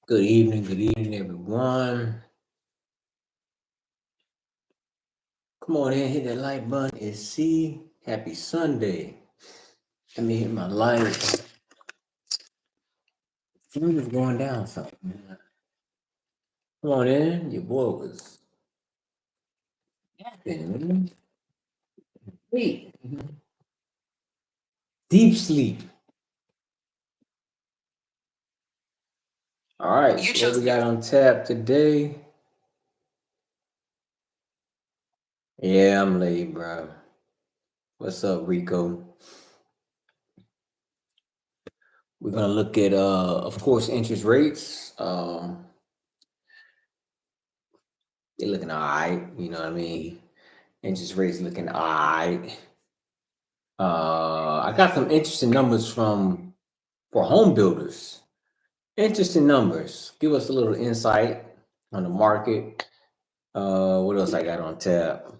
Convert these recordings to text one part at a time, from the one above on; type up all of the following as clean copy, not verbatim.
Good evening, everyone. Come on in, hit that like button and see. Happy Sunday. Let me hit my light. Phone is going down something. Come on in. Your boy was yapping. Wait. Deep sleep. All right. So what we got on tap today? Yeah, I'm late, bro. What's up, Rico? We're gonna look at of course, interest rates. They're looking all right, you know what I mean? Interest rates looking all right. I got some interesting numbers for home builders. Interesting numbers. Give us a little insight on the market. What else I got on tap?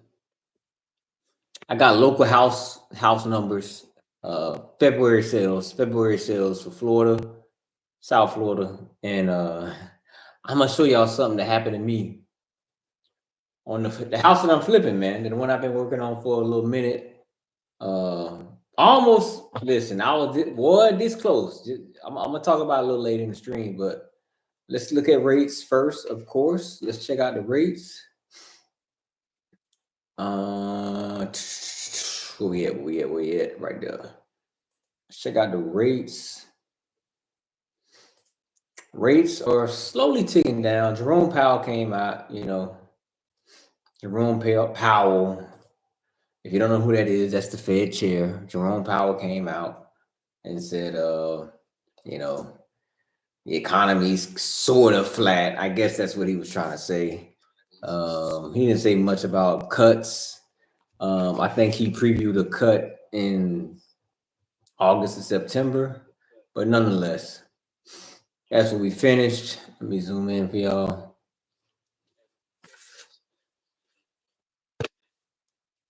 I got local house numbers. February sales for Florida, South Florida, and I'm gonna show y'all something that happened to me on the house that I'm flipping, man. The one I've been working on for a little minute. Almost listen. I was this close. I'm gonna talk about it a little later in the stream, but let's look at rates first. Of course, let's check out the rates. Where we at? Where we at? Right there. Let's check out the rates. Rates are slowly ticking down. Jerome Powell came out. Jerome Powell. If you don't know who that is, that's the Fed chair. Jerome Powell came out and said, you know, the economy's sort of flat. I guess that's what he was trying to say. He didn't say much about cuts. I think he previewed a cut in August and September, but nonetheless, that's what we finished. Let me zoom in for y'all.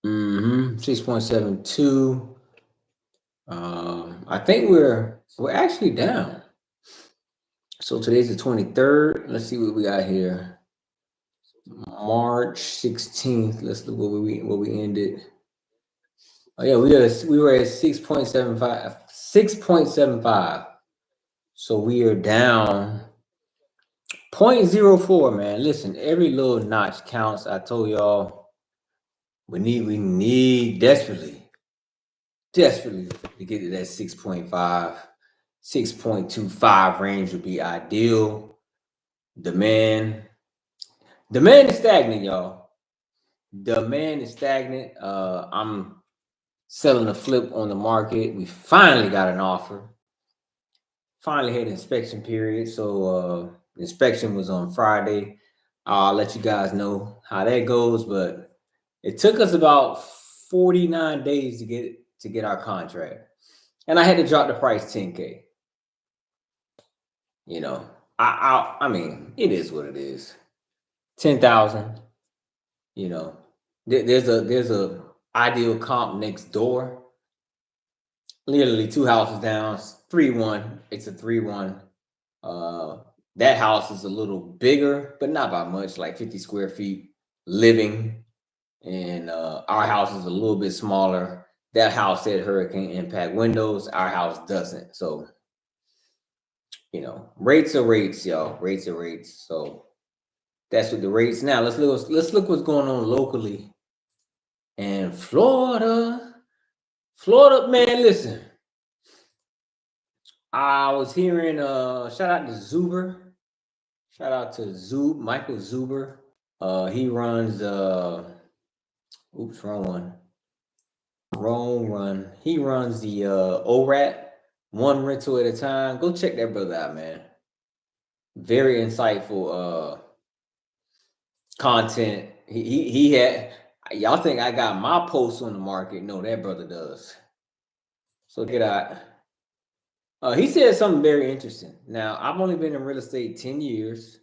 6.72. I think we're actually down. So today's the 23rd. Let's see what we got here. March 16th. Let's look where we ended. Oh yeah, we were at 6.75. 6.75. So we are down 0.04, man. Listen, every little notch counts. I told y'all we need desperately to get to that 6.5. 6.25 range would be ideal. Demand is stagnant, y'all. Demand is stagnant. I'm selling a flip on the market. We finally got an offer. Finally had an inspection period. So the inspection was on Friday. I'll let you guys know how that goes, but it took us about 49 days to get our contract. And I had to drop the price 10K. You know, I mean, it is what it is. 10,000, you know. There's a ideal comp next door. Literally 2 houses down, 3-1. It's a 3-1. That house is a little bigger, but not by much, like 50 square feet living. And our house is a little bit smaller. That house said hurricane impact windows. Our house doesn't. So, rates are rates, y'all. Rates are rates. So that's what the rates. Now let's look what's going on locally. And Florida, man, listen. I was hearing shout out to Zuber. Shout out to Michael Zuber. He runs wrong one. Wrong run. He runs the ORAT, one rental at a time. Go check that brother out, man. Very insightful content. He had, y'all think I got my posts on the market? No, that brother does. So get out. He said something very interesting. Now, I've only been in real estate 10 years.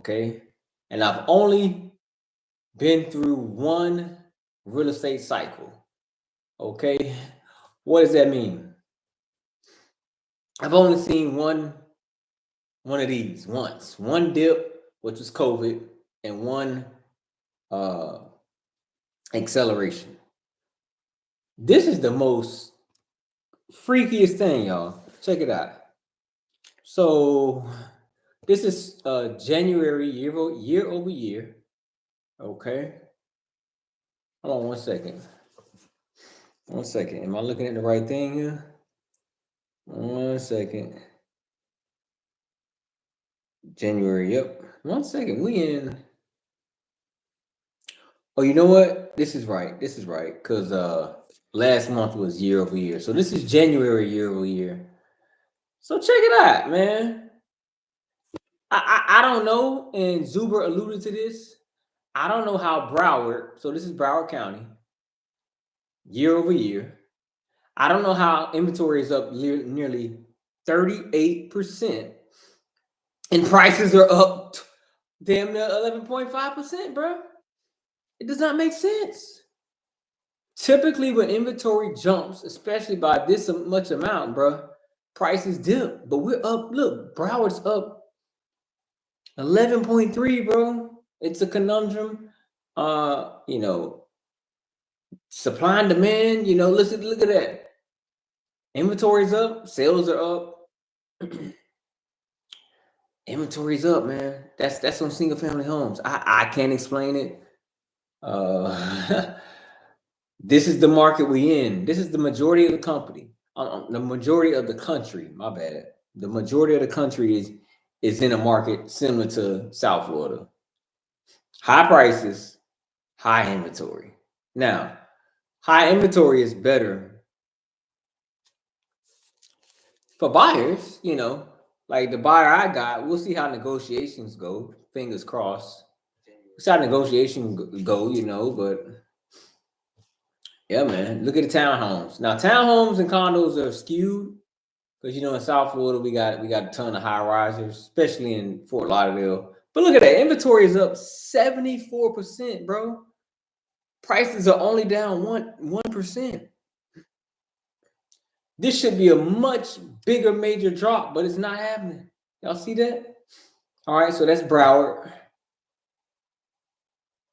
Okay. And I've only been through one real estate cycle. Okay. What does that mean? I've only seen one one of these once. One dip, which was COVID, and one acceleration. This is the most freakiest thing, y'all. Check it out. So this is January year over year. Okay. Hold on 1 second. 1 second. Am I looking at the right thing here? 1 second. January, yep. 1 second. We in. Oh, you know what? This is right. This is right. Because last month was year over year. So this is January year over year. So check it out, man. I don't know, and Zuber alluded to this. I don't know how Broward, so this is Broward County, year over year. I don't know how inventory is up nearly 38%, and prices are up damn near 11.5%, bro. It does not make sense. Typically, when inventory jumps, especially by this much amount, bro, prices dip. But we're up. Look, Broward's up 11.3, bro. It's a conundrum. You know, supply and demand. You know, look at that. Inventory's up, sales are up. Inventory's up, man. That's on single family homes. I can't explain it. This is the market we in. This is the majority of the company. The majority of the country. My bad. The majority of the country is in a market similar to South Florida. High prices, high inventory. Now, high inventory is better for buyers. You know, like the buyer I got. We'll see how negotiations go. Fingers crossed. We'll see how negotiations go. You know, but. Yeah, man. Look at the townhomes. Now, townhomes and condos are skewed because you know in South Florida we got a ton of high risers, especially in Fort Lauderdale. But look at that, inventory is up 74%, bro. Prices are only down 1%. This should be a much bigger major drop, but it's not happening. Y'all see that? All right, so that's Broward.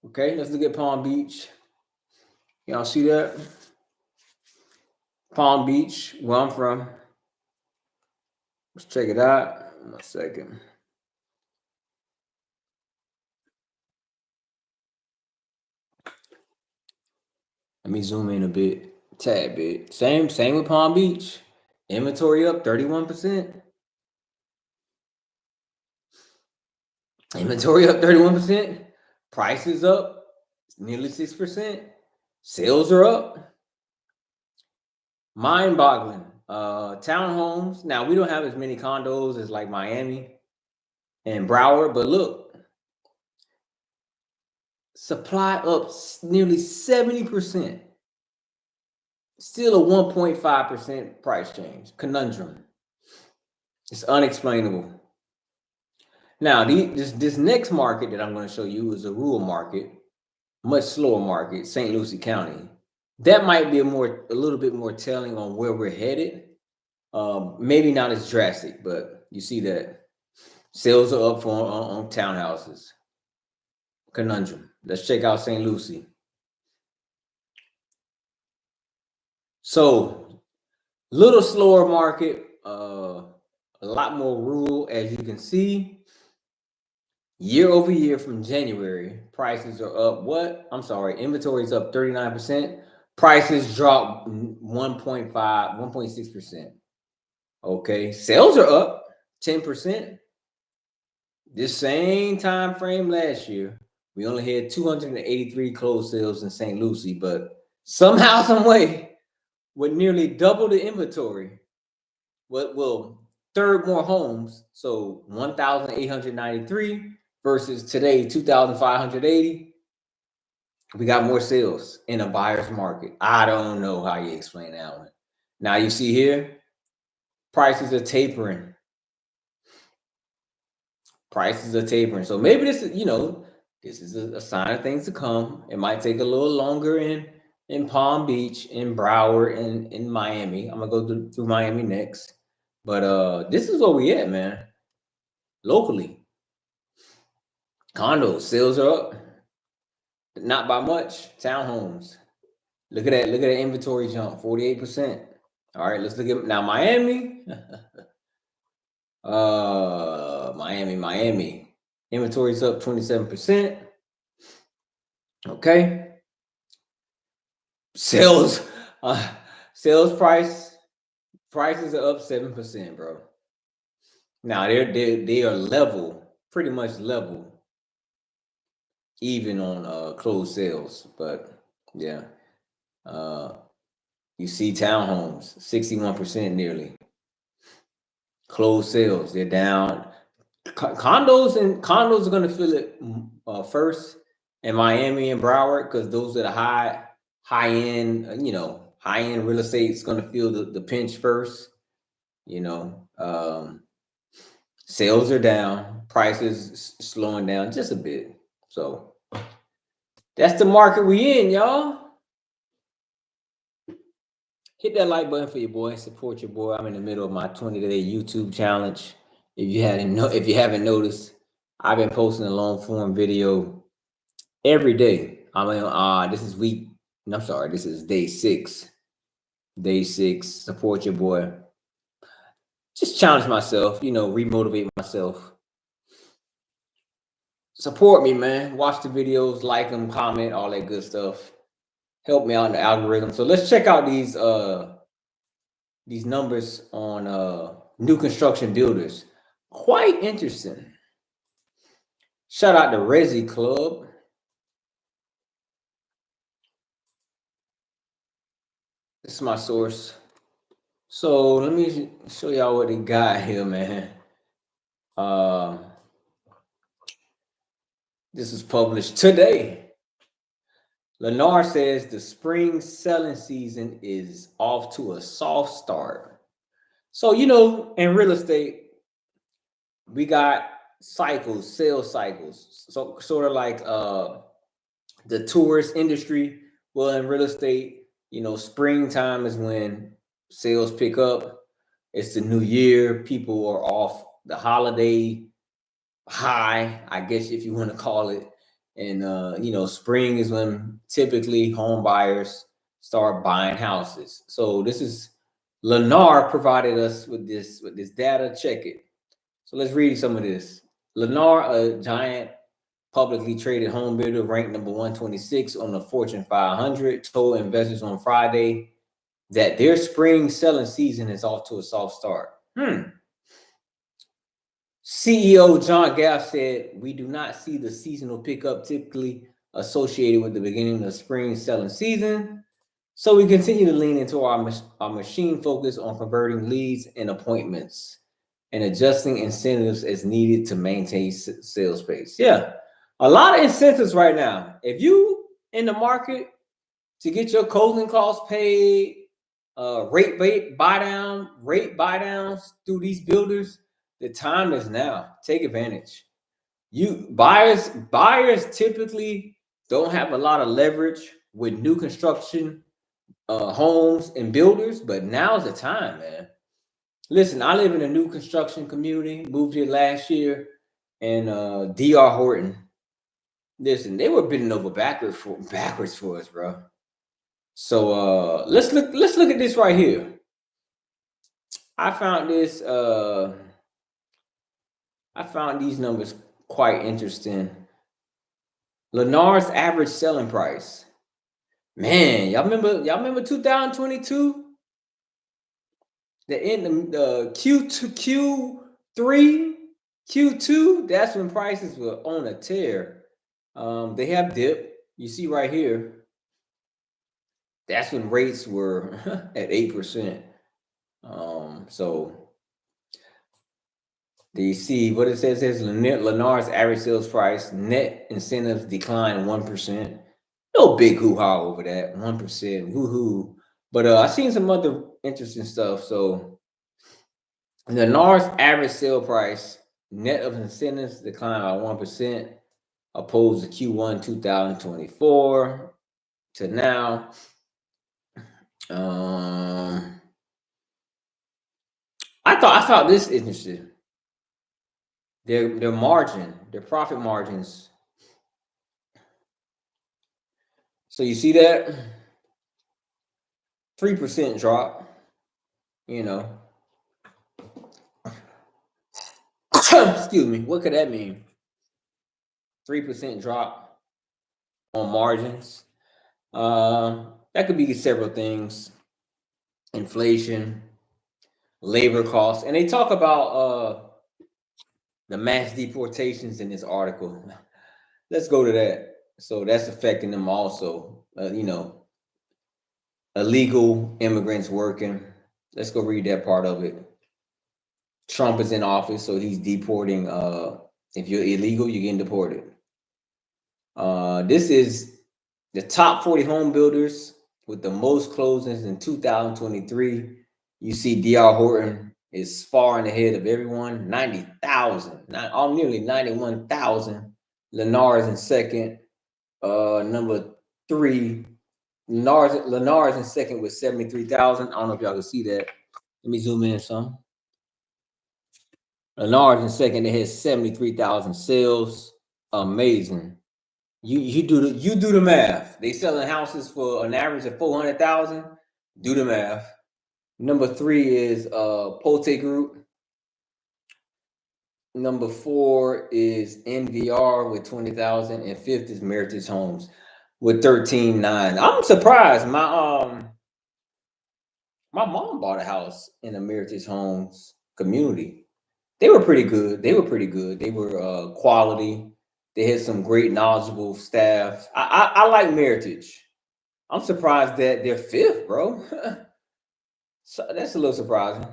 Okay, let's look at Palm Beach. Y'all see that? Palm Beach, where I'm from. Let's check it out. 1 second. Let me zoom in a bit, tad bit. Same with Palm Beach. Inventory up 31%. Inventory up 31%. Prices up nearly 6%. Sales are up. Mind-boggling. Townhomes. Now we don't have as many condos as like Miami and Broward, but look, supply up nearly 70%. Still a 1.5% price change. Conundrum. It's unexplainable. Now, this next market that I'm going to show you is a rural market, much slower market, St. Lucie County. That might be a little bit more telling on where we're headed. Maybe not as drastic, but you see that sales are up on townhouses. Conundrum. Let's check out St. Lucie. So, little slower market, a lot more rural, as you can see. Year over year from January, prices are up. What? I'm sorry, inventory is up 39%. Prices dropped 1.6%. Okay, sales are up 10%. This same time frame last year, we only had 283 closed sales in St. Lucie, but somehow, some way, with nearly double the inventory, third more homes, so 1,893 versus today 2,580. We got more sales in a buyer's market. I don't know how you explain that one. Now you see here, prices are tapering. Prices are tapering. So maybe this is, this is a sign of things to come. It might take a little longer in Palm Beach, in Broward, and in Miami. I'm gonna go through Miami next. But this is where we at, man. locally. Condos sales are up, not by much. Townhomes. Look at that. Look at that inventory jump, 48%. All right, let's look at now Miami. Miami. Inventory's up 27%. Okay. Sales prices are up 7%, bro. Now they are level, pretty much level, even on closed sales. But yeah. You see townhomes, 61% nearly. Closed sales, they're down. Condos are gonna feel it first in Miami and Broward, because those are the high end, high end real estate is gonna feel the pinch first. Sales are down, prices slowing down just a bit. So that's the market we in, y'all. Hit that like button for your boy. Support your boy. I'm in the middle of my 20-day YouTube challenge. If you haven't noticed, I've been posting a long form video every day. This is day 6. Day 6. Support your boy. Just challenge myself, remotivate myself. Support me, man. Watch the videos, like them, comment, all that good stuff. Help me out in the algorithm. So let's check out these numbers on new construction builders. Quite interesting. Shout out to Resi Club. This is my source. So let me show y'all what they got here, man. This was published today. Lennar says the spring selling season is off to a soft start. So, in real estate, we got sales cycles. So sort of like the tourist industry. Well, in real estate, springtime is when sales pick up. It's the new year. People are off the holiday high, I guess, if you want to call it. And spring is when typically home buyers start buying houses. So this is Lennar provided us with this data. Check it. So let's read some of this. Lennar, a giant publicly traded home builder, ranked number 126 on the Fortune 500, told investors on Friday that their spring selling season is off to a soft start. CEO John Gaff said, "We do not see the seasonal pickup typically associated with the beginning of the spring selling season. So we continue to lean into our machine focus on converting leads and appointments and adjusting incentives as needed to maintain sales pace." Yeah, a lot of incentives right now. If you in the market to get your closing costs paid, rate buy downs through these builders, the time is now. Take advantage. Buyers typically don't have a lot of leverage with new construction homes and builders, but now's the time, man. Listen, I live in a new construction community, moved here last year, and DR Horton. Listen, they were bending over backwards for us, bro. So let's look at this right here. I found these numbers quite interesting. Lennar's average selling price. Man, y'all remember 2022? The Q2, that's when prices were on a tear. They have dipped. You see right here. That's when rates were at 8%. So do you see what it says? It says Lennar's average sales price, net incentives declined 1%. No big hoo-ha over that, 1%, woohoo. But I seen some other interesting stuff. So Lennar's average sale price, net of incentives, declined by 1%, opposed to Q1 2024 to now. I thought this interesting. their margin, their profit margins. So you see that 3% drop, you know. Excuse me, what could that mean? 3% drop on margins. That could be several things. Inflation, labor costs, and they talk about the mass deportations in this article. Let's go to that. So that's affecting them also. You know, illegal immigrants working. Let's go read that part of it. Trump is in office, so he's deporting. If you're illegal, you're getting deported. This is the top 40 home builders with the most closings in 2023. You see DR Horton is far and ahead of everyone, 90,000, nearly 91,000. Lennar is in second. Number 3, Lennar is in second with 73,000. I don't know if y'all can see that. Let me zoom in some. Lennar is in second. They had 73,000 sales. Amazing. You do the math. They selling houses for an average of 400,000. Do the math. Number 3 is Pote Group. Number 4 is NVR with 20,000, and 5th is Meritage Homes with 13.9. I'm surprised. My mom bought a house in a Meritage Homes community. They were pretty good. They were quality. They had some great knowledgeable staff. I like Meritage. I'm surprised that they're 5th, bro. So that's a little surprising.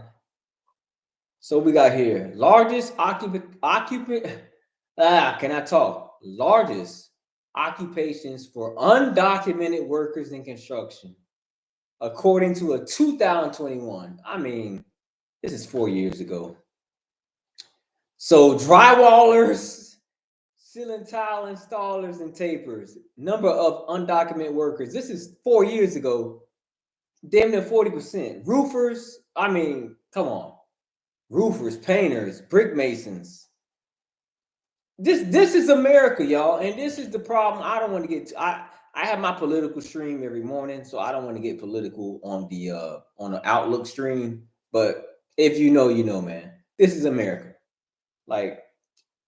So we got here largest largest occupations for undocumented workers in construction, according to a 2021. I mean, this is 4 years ago. So drywallers, ceiling tile installers, and tapers. Number of undocumented workers. This is 4 years ago. Damn near 40%. Roofers. I mean, come on. Roofers, painters, brick masons. This is America, y'all, and this is the problem. I don't want to get to, I have my political stream every morning, so I don't want to get political on the Outlook stream. But if you know, you know, man. This is America. Like,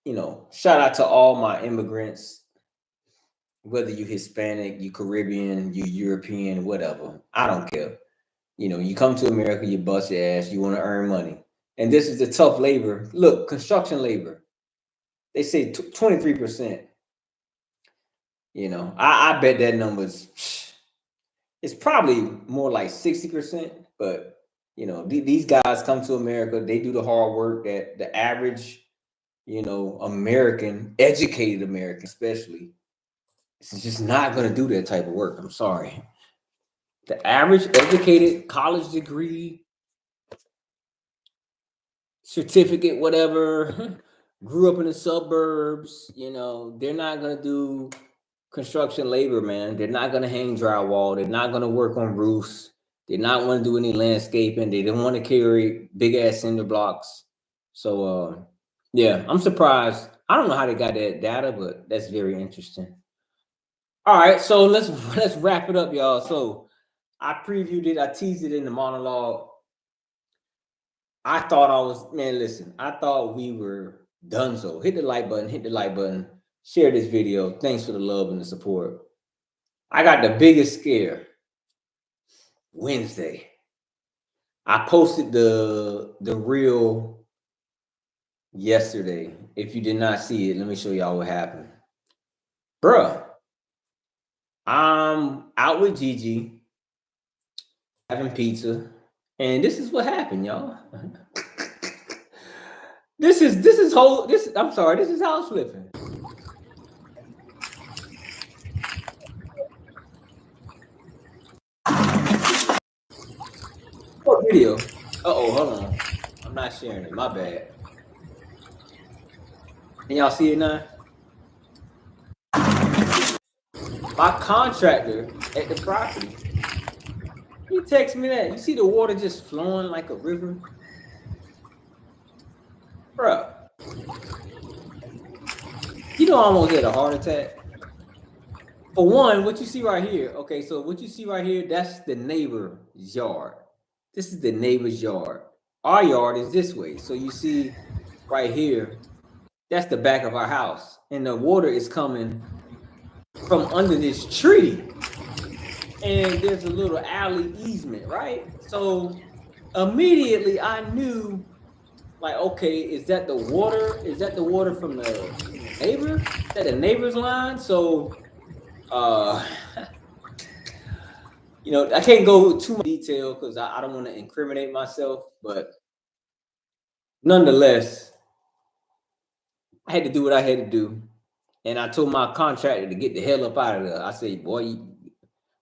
you know, shout out to all my immigrants, whether you Hispanic, you Caribbean, you European, whatever. I don't care. You know, you come to America, you bust your ass, you want to earn money. And this is the tough labor. Look, construction labor. They say 23%. You know, I bet that number's, it's probably more like 60%. But, you know, these guys come to America. They do the hard work that the average, you know, American, educated American especially, is just not going to do that type of work. I'm sorry. The average educated, college degree, certificate, whatever, grew up in the suburbs, you know, they're not going to do construction labor, man. They're not going to hang drywall. They're not going to work on roofs. They're not want to do any landscaping. They don't want to carry big ass cinder blocks. So, yeah, I'm surprised. I don't know how they got that data, but that's very interesting. All right, so let's wrap it up, y'all. So I previewed it. I teased it in the monologue. I thought listen, I thought we were done. So hit the like button, share this video. Thanks for the love and the support. I got the biggest scare Wednesday. I posted the reel yesterday. If you did not see it, let me show y'all what happened. Bruh, I'm out with Gigi having pizza, and this is what happened, y'all. This is house flipping. What video? Hold on. I'm not sharing it. My bad. Can y'all see it now? My contractor at the property, he texted me that. You see the water just flowing like a river? Bruh. You know, I almost had a heart attack. For one, what you see right here, okay, so what you see right here, that's the neighbor's yard. This is the neighbor's yard. Our yard is this way. So you see right here, that's the back of our house. And the water is coming from under this tree. And there's a little alley easement, right? So immediately I knew, like, okay, is that the water? Is that the water from the neighbor? Is that the neighbor's line? So uh you know, I can't go too much detail because I don't want to incriminate myself, but nonetheless, I had to do what I had to do. And I told my contractor to get the hell up out of there. I said, boy,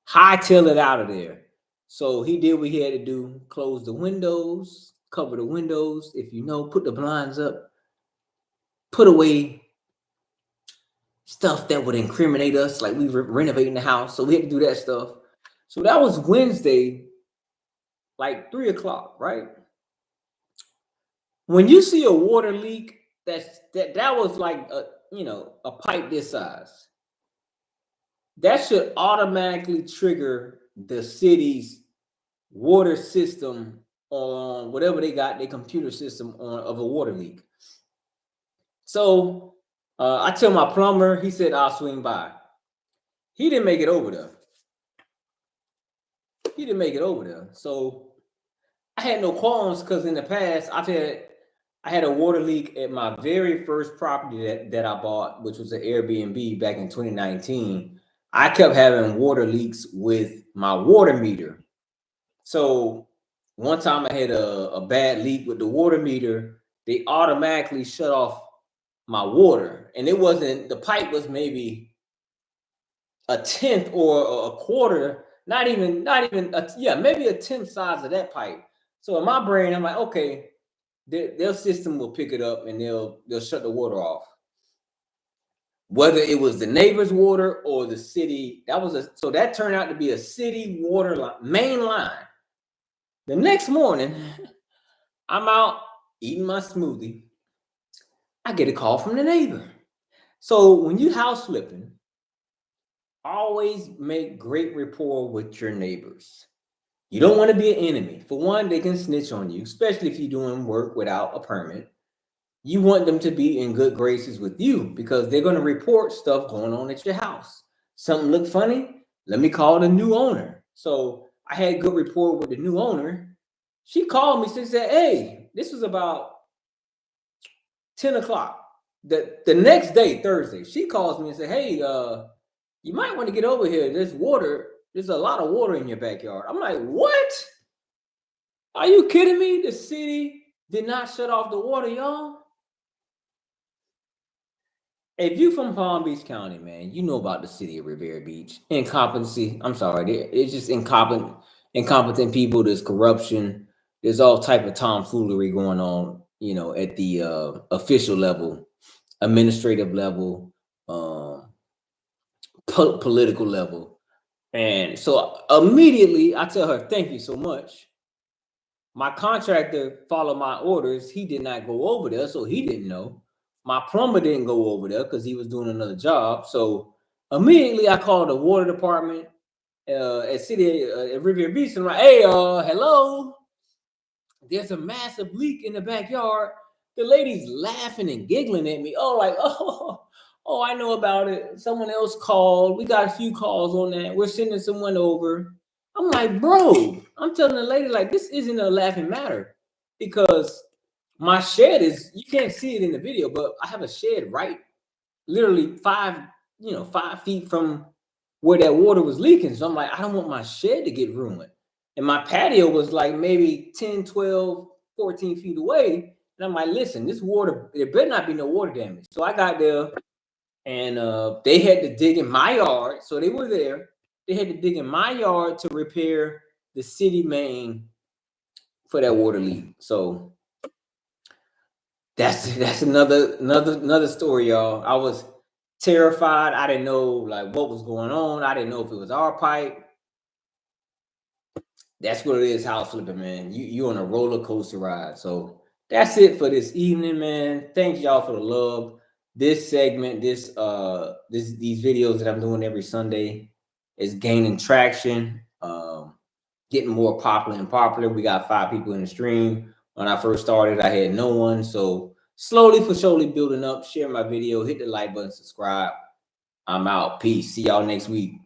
hightail it out of there. So he did what he had to do, close the windows, cover the windows, if you know, put the blinds up, put away stuff that would incriminate us, like we were renovating the house. So we had to do that stuff. So that was Wednesday, like 3 o'clock, right? When you see a water leak, that was like a pipe this size. That should automatically trigger the city's water system on whatever they got, their computer system on of a water leak. So I tell my plumber, he said I'll swing by. He didn't make it over there. He didn't make it over there. So I had no qualms because in the past I had a water leak at my very first property that I bought, which was an Airbnb back in 2019. I kept having water leaks with my water meter. So one time I had a bad leak with the water meter. They automatically shut off my water. And it wasn't, the pipe was maybe a tenth or a quarter, maybe a tenth size of that pipe. So in my brain, I'm like, okay, their system will pick it up and they'll shut the water off. Whether it was the neighbor's water or the city, so that turned out to be a city water line, main line. The next morning, I'm out eating my smoothie. I get a call from the neighbor. So when you house flipping, always make great rapport with your neighbors. You don't want to be an enemy. For one, they can snitch on you, especially if you're doing work without a permit. You want them to be in good graces with you because they're going to report stuff going on at your house. Something look funny? Let me call the new owner. So I had good rapport with the new owner. She called me. She said, hey, this was about 10 o'clock. The next day, Thursday, she calls me and said, hey, you might want to get over here. There's a lot of water in your backyard. I'm like, what? Are you kidding me? The city did not shut off the water, y'all. If you from Palm Beach County, man, you know about the city of Revere Beach. Incompetency. I'm sorry, it's just incompetent people. There's corruption. There's all type of tomfoolery going on, at the official level, administrative level, political level. And so immediately I tell her, thank you so much. My contractor followed my orders. He did not go over there, so he didn't know. My plumber didn't go over there because he was doing another job. So immediately I called the water department at Riviera Beach and I'm like, hey, hello. There's a massive leak in the backyard. The lady's laughing and giggling at me. Oh, I know about it. Someone else called. We got a few calls on that. We're sending someone over. I'm like, bro, I'm telling the lady, like, this isn't a laughing matter because my shed you can't see it in the video, but I have a shed right, literally 5 feet from where that water was leaking. So I'm like, I don't want my shed to get ruined. And my patio was like maybe 10, 12, 14 feet away. And I'm like, listen, this water, there better not be no water damage. So I got there and they had to dig in my yard. So they were there. They had to dig in my yard to repair the city main for that water leak. So that's another story, y'all. I was terrified. I didn't know like what was going on. I didn't know if it was our pipe. That's what it is, house flipping, man. You on a roller coaster ride. So that's it for this evening, man. Thanks y'all for the love. this segment, these videos that I'm doing every Sunday is gaining traction, getting more popular and popular. We got 5 people in the stream. When I first started, I had no one. So slowly for surely building up. Share my video, hit the like button, subscribe. I'm out. Peace. See y'all next week.